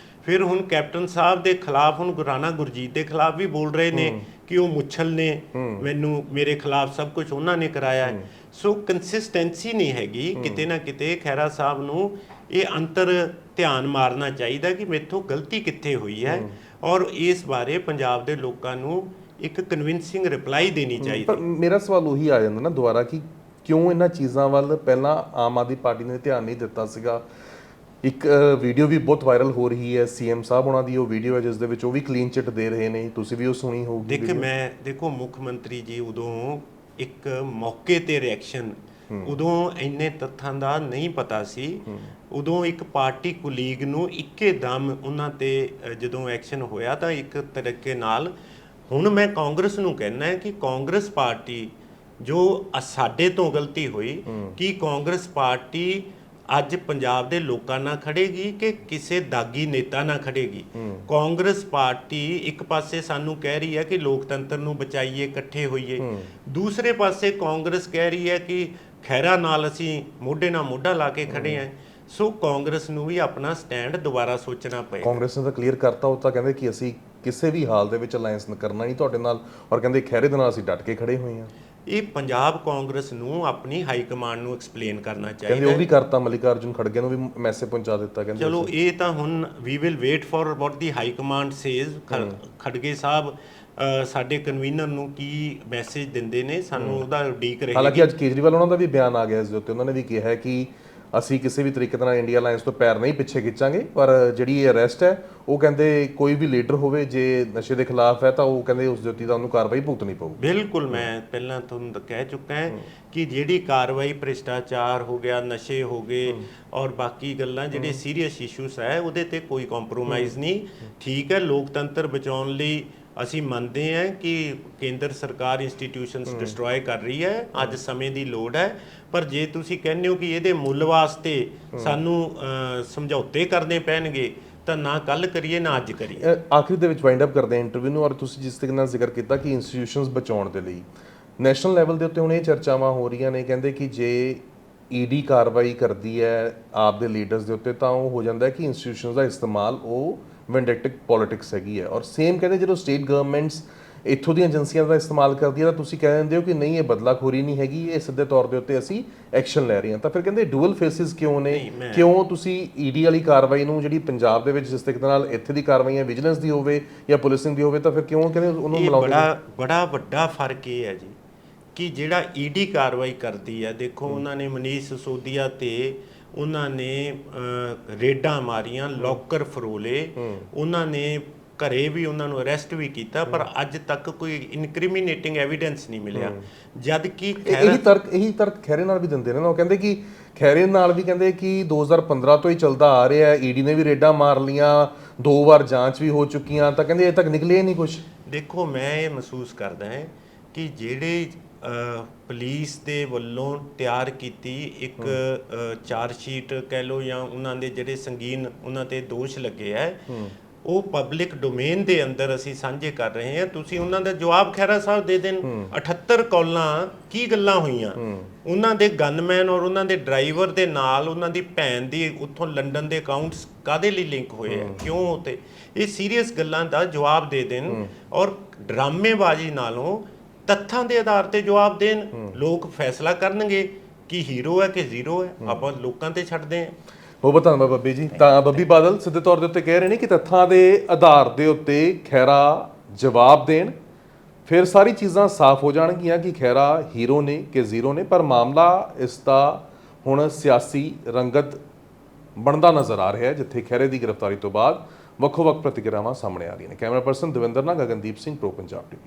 ਫਿਰ ਹੁਣ ਕੈਪਟਨ ਸਾਹਿਬ ਦੇ ਖਿਲਾਫ ਹੁਣ ਰਾਣਾ ਗੁਰਜੀਤ ਦੇ ਖਿਲਾਫ ਵੀ ਬੋਲ ਰਹੇ ਨੇ ਕਿ ਉਹ ਮੁੱਛਲ ਨੇ, ਮੈਨੂੰ ਮੇਰੇ ਖਿਲਾਫ ਸਭ ਕੁਝ ਉਹਨਾਂ ਨੇ ਕਰਾਇਆ ਹੈ। ਸੋ ਕੰਸਿਸਟੈਂਸੀ ਨਹੀਂ ਹੈਗੀ। ਕਿਤੇ ਨਾ ਕਿਤੇ ਖਹਿਰਾ ਸਾਹਿਬ ਨੂੰ ਇਹ ਅੰਤਰ ਧਿਆਨ ਮਾਰਨਾ ਚਾਹੀਦਾ ਕਿ ਮੇਥੋਂ ਗਲਤੀ ਕਿੱਥੇ ਹੋਈ ਹੈ ਔਰ ਇਸ ਬਾਰੇ ਪੰਜਾਬ ਦੇ ਲੋਕਾਂ ਨੂੰ ਇੱਕ ਕਨਵਿੰਸਿੰਗ ਰਿਪਲਾਈ ਦੇਣੀ ਚਾਹੀਦੀ। ਪਰ ਮੇਰਾ ਸਵਾਲ ਉਹੀ ਆ ਜਾਂਦਾ ਨਾ ਦੁਬਾਰਾ ਕਿ ਕਿਉਂ ਇਹਨਾਂ ਚੀਜ਼ਾਂ ਵੱਲ ਪਹਿਲਾਂ ਆਮ ਆਦਮੀ ਪਾਰਟੀ ਨੇ ਧਿਆਨ ਨਹੀਂ ਦਿੱਤਾ ਸੀਗਾ। ਇੱਕ ਵੀਡੀਓ ਵੀ ਬਹੁਤ ਵਾਇਰਲ ਹੋ ਰਹੀ ਹੈ ਸੀਐਮ ਸਾਹਿਬ ਉਹਨਾਂ ਦੀ, ਉਹ ਵੀਡੀਓ ਹੈ ਜਿਸ ਦੇ ਵਿੱਚ ਉਹ ਵੀ ਕਲੀਨ ਚਿੱਟ ਦੇ ਰਹੇ ਨੇ, ਤੁਸੀਂ ਵੀ ਉਹ ਸੁਣੀ ਹੋਊਗੀ। ਦੇਖੋ ਮੁੱਖ ਮੰਤਰੀ ਜੀ ਉਦੋਂ ਇੱਕ ਮੌਕੇ ਤੇ ਰਿਐਕਸ਼ਨ, ਉਦੋਂ ਇੰਨੇ ਤੱਥਾਂ ਦਾ ਨਹੀਂ ਪਤਾ ਸੀ। ਉਦੋਂ ਇੱਕ ਪਾਰਟੀ ਕੁਲੀਗ ਨੂੰ ਇੱਕਦਮ ਉਹਨਾਂ ਤੇ ਜਦੋਂ ਐਕਸ਼ਨ ਹੋਇਆ ਤਾਂ ਇੱਕ ਤਰੀਕੇ ਨਾਲ ਹੁਣ ਮੈਂ ਕਾਂਗਰਸ ਨੂੰ ਕਹਿਣਾ ਹੈ ਕਿ ਕਾਂਗਰਸ ਪਾਰਟੀ ਜੋ ਸਾਡੇ ਤੋਂ ਗਲਤੀ ਹੋਈ ਕਿ ਕਾਂਗਰਸ ਪਾਰਟੀ ਅੱਜ ਪੰਜਾਬ ਦੇ ਲੋਕਾਂ ਨਾਲ ਖੜੇਗੀ ਕਿ ਕਿਸੇ ਦਾਗੀ ਨੇਤਾ ਨਾਲ ਖੜੇਗੀ। ਕਾਂਗਰਸ ਪਾਰਟੀ ਇੱਕ ਪਾਸੇ ਸਾਨੂੰ ਕਹਿ ਰਹੀ ਹੈ ਕਿ ਲੋਕਤੰਤਰ ਨੂੰ ਬਚਾਈਏ, ਇਕੱਠੇ ਹੋਈਏ, ਦੂਸਰੇ ਪਾਸੇ ਕਾਂਗਰਸ ਕਹਿ ਰਹੀ ਹੈ ਕਿ ਖਹਿਰਾ ਨਾਲ ਅਸੀਂ ਮੋਢੇ ਨਾਲ ਮੋਢਾ ਲਾ ਕੇ ਖੜੇ ਹਾਂ। ਸੋ ਕਾਂਗਰਸ ਨੂੰ ਵੀ ਆਪਣਾ ਸਟੈਂਡ ਦੁਬਾਰਾ ਸੋਚਣਾ ਪਏਗਾ। ਕਾਂਗਰਸ ਨੇ ਤਾਂ ਕਲੀਅਰ ਕਰਤਾ, ਉਹ ਤਾਂ ਕਹਿੰਦੇ ਕਿ ਅਸੀਂ ਕਿਸੇ ਵੀ ਹਾਲ ਦੇ ਵਿੱਚ ਅਲਾਈਅੰਸ ਕਰਨਾ ਨਹੀਂ ਤੁਹਾਡੇ ਨਾਲ, ਔਰ ਕਹਿੰਦੇ ਖਹਿਰੇ ਦੇ ਨਾਲ ਅਸੀਂ ਡਟ ਕੇ ਖੜੇ ਹੋਏ ਹਾਂ। ਇਹ ਪੰਜਾਬ ਕਾਂਗਰਸ ਨੂੰ ਆਪਣੀ ਹਾਈ ਕਮਾਂਡ ਨੂੰ ਐਕਸਪਲੇਨ ਕਰਨਾ ਚਾਹੀਦਾ। ਕਹਿੰਦੇ ਉਹ ਵੀ ਕਰਤਾ, ਮਲਿਕਾਰਜੁਨ ਖੜਗੇ ਨੂੰ ਵੀ ਮੈਸੇਜ ਪਹੁੰਚਾ ਦਿੱਤਾ। ਕਹਿੰਦੇ ਚਲੋ ਇਹ ਤਾਂ ਹੁਣ we will wait for what the high command says. Kharge ਸਾਹਿਬ ਸਾਡੇ ਕਨਵੀਨਰ ਨੂੰ ਕੀ ਮੈਸੇਜ ਦਿੰਦੇ ਨੇ ਸਾਨੂੰ ਉਹਦਾ ਉਡੀਕ ਰਹੇਗੀ। ਹਾਲਾਂਕਿ ਅੱਜ ਕੇਜਰੀਵਾਲ ਉਹਨਾਂ ਦਾ ਵੀ ਬਿਆਨ ਆ ਗਿਆ ਇਸ ਦੇ ਉੱਤੇ, ਉਹਨਾਂ ਨੇ ਵੀ ਕਿਹਾ ਕਿ ਅਸੀਂ ਕਿਸੇ ਵੀ ਤਰੀਕੇ ਨਾਲ ਇੰਡੀਆ ਅਲਾਈਅੰਸ ਤੋਂ ਪੈਰ ਨਹੀਂ ਪਿੱਛੇ ਖਿੱਚਾਂਗੇ, ਪਰ ਜਿਹੜੀ ਇਹ ਅਰੈਸਟ ਹੈ ਉਹ ਕਹਿੰਦੇ ਕੋਈ ਵੀ ਲੀਡਰ ਹੋਵੇ ਜੇ ਨਸ਼ੇ ਦੇ ਖਿਲਾਫ ਹੈ ਤਾਂ ਉਹ ਕਹਿੰਦੇ ਉਸ ਦੇ ਉੱਤੇ ਤਾਂ ਉਹਨੂੰ ਕਾਰਵਾਈ ਭੁਗਤਣੀ ਪਊ। ਬਿਲਕੁਲ, ਮੈਂ ਪਹਿਲਾਂ ਤੁਹਾਨੂੰ ਕਹਿ ਚੁੱਕਾ ਹਾਂ ਕਿ ਜਿਹੜੀ ਕਾਰਵਾਈ ਭ੍ਰਿਸ਼ਟਾਚਾਰ ਹੋ ਗਿਆ, ਨਸ਼ੇ ਹੋ ਗਏ ਔਰ ਬਾਕੀ ਗੱਲਾਂ ਜਿਹੜੇ ਸੀਰੀਅਸ ਇਸ਼ੂਸ ਹੈ ਉਹਦੇ ਤੇ ਕੋਈ ਕੰਪਰੋਮਾਈਜ਼ ਨਹੀਂ। ਠੀਕ ਹੈ, ਲੋਕਤੰਤਰ ਬਚਾਉਣ ਲਈ ਅਸੀਂ ਮੰਨਦੇ ਹਾਂ ਕਿ ਕੇਂਦਰ ਸਰਕਾਰ ਇੰਸਟੀਟਿਊਸ਼ਨਸ ਡਿਸਟਰੋਏ ਕਰ ਰਹੀ ਹੈ, ਅੱਜ ਸਮੇਂ ਦੀ ਲੋੜ ਹੈ। ਪਰ ਜੇ ਤੁਸੀਂ ਕਹਿੰਦੇ ਹੋ ਕਿ ਇਹਦੇ ਮੁੱਲ ਵਾਸਤੇ ਸਾਨੂੰ ਸਮਝੌਤੇ ਕਰਨੇ ਪੈਣਗੇ ਤਾਂ ਨਾ ਕੱਲ ਕਰੀਏ ਨਾ ਅੱਜ ਕਰੀਏ। ਆਖਿਰ ਦੇ ਵਿੱਚ ਵਾਈਂਡ ਅਪ ਕਰਦੇ ਹਾਂ ਇੰਟਰਵਿਊ ਨੂੰ, ਔਰ ਤੁਸੀਂ ਜਿਸ ਤਰੀਕੇ ਨਾਲ ਜ਼ਿਕਰ ਕੀਤਾ ਕਿ ਇੰਸਟੀਟਿਊਸ਼ਨਸ ਬਚਾਉਣ ਦੇ ਲਈ ਨੈਸ਼ਨਲ ਲੈਵਲ ਦੇ ਉੱਤੇ ਹੁਣ ਇਹ ਚਰਚਾਵਾਂ ਹੋ ਰਹੀਆਂ ਨੇ, ਕਹਿੰਦੇ ਕਿ ਜੇ ਈਡੀ ਕਾਰਵਾਈ ਕਰਦੀ ਹੈ ਆਪ ਦੇ ਲੀਡਰਸ ਦੇ ਉੱਤੇ ਤਾਂ ਉਹ ਹੋ ਜਾਂਦਾ ਹੈ ਕਿ ਇੰਸਟੀਟਿਊਸ਼ਨਸ ਦਾ ਇਸਤੇਮਾਲ ਉਹ ਵੈਂਡੇਟਿਵ ਪੋਲਿਟਿਕਸ ਹੈਗੀ ਹੈ। ਔਰ ਸੇਮ ਕਹਿੰਦੇ ਜਦੋਂ ਸਟੇਟ ਗਵਰਨਮੈਂਟਸ ਇੱਥੋਂ ਦੀਆਂ ਏਜੰਸੀਆਂ ਦਾ ਇਸਤੇਮਾਲ ਕਰਦੀ ਹੈ ਤਾਂ ਤੁਸੀਂ ਕਹਿ ਦਿੰਦੇ ਹੋ ਕਿ ਨਹੀਂ ਇਹ ਬਦਲਾਖੋਰੀ ਨਹੀਂ ਹੈਗੀ, ਇਹ ਸਿੱਧੇ ਤੌਰ ਦੇ ਉੱਤੇ ਅਸੀਂ ਐਕਸ਼ਨ ਲੈ ਰਹੇ ਹਾਂ। ਤਾਂ ਫਿਰ ਕਹਿੰਦੇ ਡੂਅਲ ਫੇਸਿਸ ਕਿਉਂ ਨੇ? ਕਿਉਂ ਤੁਸੀਂ ਈਡੀ ਵਾਲੀ ਕਾਰਵਾਈ ਨੂੰ ਜਿਹੜੀ ਪੰਜਾਬ ਦੇ ਵਿੱਚ ਜਿਸ ਤਰੀਕੇ ਨਾਲ ਇੱਥੇ ਦੀ ਕਾਰਵਾਈਆਂ ਵਿਜੀਲੈਂਸ ਦੀ ਹੋਵੇ ਜਾਂ ਪੁਲਿਸਿੰਗ ਦੀ ਹੋਵੇ ਤਾਂ ਫਿਰ ਕਿਉਂ ਕਹਿੰਦੇ ਉਹਨੂੰ ਮਿਲਾਉਂਦੇ? ਬੜਾ ਵੱਡਾ ਫਰਕ ਇਹ ਹੈ ਜੀ ਕਿ ਜਿਹੜਾ ਈਡੀ ਕਾਰਵਾਈ ਕਰਦੀ ਹੈ, ਦੇਖੋ ਉਹਨਾਂ ਨੇ ਮਨੀਸ਼ ਸਿਸੋਦੀਆ ਤੇ ਉਹਨਾਂ ਨੇ ਰੇਡਾਂ ਮਾਰੀਆਂ, ਲੋਕਰ ਫਰੋਲੇ, ਉਹਨਾਂ ਨੇ ਘਰੇ ਵੀ ਉਹਨਾਂ ਨੂੰ ਅਰੈਸਟ ਵੀ ਕੀਤਾ, ਪਰ ਅੱਜ ਤੱਕ ਕੋਈ ਇਨਕ੍ਰਿਮੀਨੇਟਿੰਗ ਐਵੀਡੈਂਸ ਨਹੀਂ ਮਿਲਿਆ। ਜਦ ਕਿ ਇਹੀ ਤਰਕ ਖੈਰੇ ਨਾਲ ਵੀ ਦਿੰਦੇ ਨੇ ਨਾ, ਉਹ ਕਹਿੰਦੇ ਕਿ ਖੈਰੇ ਨਾਲ ਵੀ ਕਹਿੰਦੇ ਕਿ 2015 ਤੋਂ ਹੀ ਚੱਲਦਾ ਆ ਰਿਹਾ ਹੈ, ਈਡੀ ਨੇ ਵੀ ਰੇਡਾਂ ਮਾਰ ਲੀਆਂ, 2 ਵਾਰ ਜਾਂਚ ਵੀ ਹੋ ਚੁੱਕੀਆਂ, ਤਾਂ ਕਹਿੰਦੇ ਅਜੇ ਤੱਕ ਨਿਕਲਿਆ ਨਹੀਂ ਕੁਝ। ਦੇਖੋ ਮੈਂ ਇਹ ਮਹਿਸੂਸ ਕਰਦਾ ਹਾਂ ਕਿ ਜਿਹੜੇ ਪੁਲਿਸ ਦੇ ਵੱਲੋਂ ਤਿਆਰ ਕੀਤੀ ਇੱਕ ਚਾਰਜ ਸ਼ੀਟ ਕਹਿ ਲਓ ਜਾਂ ਉਹਨਾਂ ਦੇ ਜਿਹੜੇ ਸੰਗੀਨ ਉਹਨਾਂ ਤੇ ਦੋਸ਼ ਲੱਗੇ ਹੈ ਉਹ ਪਬਲਿਕ ਡੋਮੇਨ ਦੇ ਅੰਦਰ ਅਸੀਂ ਸਾਂਝੇ ਕਰ ਰਹੇ ਹਾਂ। ਤੁਸੀਂ ਉਹਨਾਂ ਦਾ ਜਵਾਬ ਖਹਿਰਾ ਸਾਹਿਬ ਦੇ ਦੇਣ। 78 ਕਾਲਾਂ ਕੀ ਗੱਲਾਂ ਹੋਈਆਂ, ਉਹਨਾਂ ਦੇ ਗਨਮੈਨ ਔਰ ਉਹਨਾਂ ਦੇ ਡਰਾਈਵਰ ਦੇ ਨਾਲ ਉਹਨਾਂ ਦੀ ਭੈਣ ਦੀ ਉੱਥੋਂ ਲੰਡਨ ਦੇ ਅਕਾਊਂਟਸ ਕਾਹਦੇ ਲਈ ਲਿੰਕ ਹੋਏ ਆ, ਕਿਉਂ ਉਤੇ ਇਹ ਸੀਰੀਅਸ ਗੱਲਾਂ ਦਾ ਜਵਾਬ ਦੇ ਦੇਣ ਔਰ ਡਰਾਮੇਬਾਜ਼ੀ ਨਾਲੋਂ ਤੱਥਾਂ ਦੇ ਆਧਾਰ ਤੇ ਜਵਾਬ ਦੇਣ। ਲੋਕ ਫੈਸਲਾ ਕਰਨਗੇ ਕਿ ਹੀਰੋ ਹੈ ਕਿ ਜ਼ੀਰੋ ਹੈ, ਆਪਾਂ ਲੋਕਾਂ ਤੇ ਛੱਡਦੇ ਹਾਂ। ਉਹ ਧੰਨਵਾਦ ਬੱਬੀ ਜੀ। ਤਾਂ ਬੱਬੀ ਬਾਦਲ ਸਿੱਧੇ ਤੌਰ ਦੇ ਉੱਤੇ ਕਹਿ ਰਹੇ ਨੇ ਕਿ ਤੱਥਾਂ ਦੇ ਆਧਾਰ ਦੇ ਉੱਤੇ ਖਹਿਰਾ ਜਵਾਬ ਦੇਣ, ਫਿਰ ਸਾਰੀ ਚੀਜ਼ਾਂ ਸਾਫ਼ ਹੋ ਜਾਣਗੀਆਂ ਕਿ ਖਹਿਰਾ ਹੀਰੋ ਨੇ ਕਿ ਜ਼ੀਰੋ ਨੇ। ਪਰ ਮਾਮਲਾ ਇਸ ਦਾ ਹੁਣ ਸਿਆਸੀ ਰੰਗਤ ਬਣਦਾ ਨਜ਼ਰ ਆ ਰਿਹਾ ਹੈ, ਜਿੱਥੇ ਖਹਿਰੇ ਦੀ ਗ੍ਰਿਫਤਾਰੀ ਤੋਂ ਬਾਅਦ ਵੱਖੋ-ਵੱਖ ਪ੍ਰਤੀਕਿਰਿਆਵਾਂ ਸਾਹਮਣੇ ਆ ਰਹੀਆਂ ਨੇ। ਕੈਮਰਾ ਪਰਸਨ ਦਵਿੰਦਰ ਨਾਲ ਗਗਨਦੀਪ ਸਿੰਘ, ਪ੍ਰੋ ਪੰਜਾਬ ਟੀਵੀ।